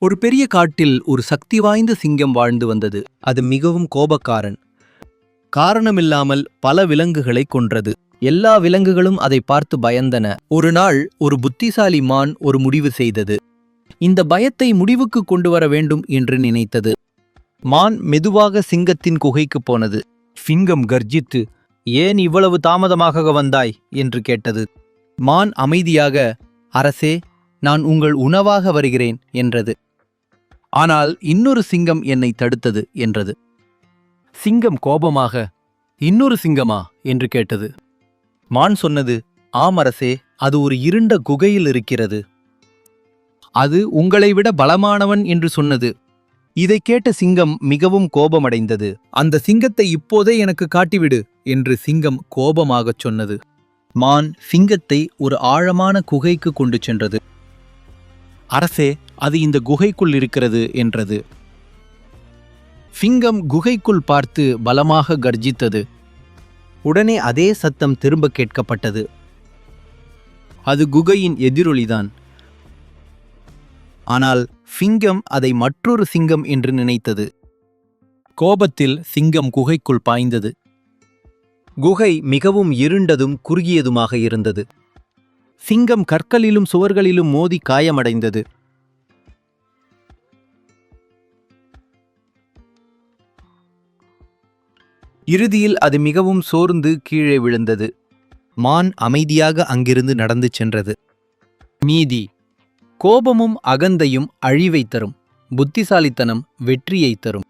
ஒரு பெரிய காட்டில் ஒரு சக்தி வாய்ந்த சிங்கம் வாழ்ந்து வந்தது. அது மிகவும் கோபக்காரன். காரணமில்லாமல் பல விலங்குகளை கொன்றது. எல்லா விலங்குகளும் அதை பார்த்து பயந்தன. ஒரு நாள் ஒரு புத்திசாலி மான் ஒரு முடிவு செய்தது. இந்த பயத்தை முடிவுக்கு கொண்டு வர வேண்டும் என்று நினைத்தது. மான் மெதுவாக சிங்கத்தின் குகைக்கு போனது. சிங்கம் கர்ஜித்து, "ஏன் இவ்வளவு தாமதமாக வந்தாய்?" என்று கேட்டது. மான் அமைதியாக, "அரசே, நான் உங்கள் உணவாக வருகிறேன்" என்றது. ஆனால் இன்னொரு சிங்கம் என்னை தடுத்தது என்றது. சிங்கம் கோபமாக, "இன்னொரு சிங்கமா?" என்று கேட்டது. மான் சொன்னது, "ஆம் அரசே, அது ஒரு இருண்ட குகையில் இருக்கிறது. அது உங்களை விட பலமானவன்" என்று சொன்னது. இதைக் கேட்ட சிங்கம் மிகவும் கோபமடைந்தது. "அந்த சிங்கத்தை இப்போதே எனக்கு காட்டிவிடு" என்று சிங்கம் கோபமாகச் சொன்னது. மான் சிங்கத்தை ஒரு ஆழமான குகைக்கு கொண்டு சென்றது. "அரசே, அது இந்த குகைக்குள் இருக்கிறது" என்றது. சிங்கம் குகைக்குள் பார்த்து பலமாக கர்ஜித்தது. உடனே அதே சத்தம் திரும்ப கேட்கப்பட்டது. அது குகையின் எதிரொலிதான். ஆனால் சிங்கம் அதை மற்றொரு சிங்கம் என்று நினைத்தது. கோபத்தில் சிங்கம் குகைக்குள் பாய்ந்தது. குகை மிகவும் இருண்டதும் குறுகியதுமாக இருந்தது. சிங்கம் கற்களிலும் சுவர்களிலும் மோதி காயமடைந்தது. இறுதியில் அது மிகவும் சோர்ந்து கீழே விழுந்தது. மான் அமைதியாக அங்கிருந்து நடந்து சென்றது. நீதி. கோபமும் அகந்தையும் அழிவைத் தரும். புத்திசாலித்தனம் வெற்றியைத் தரும்.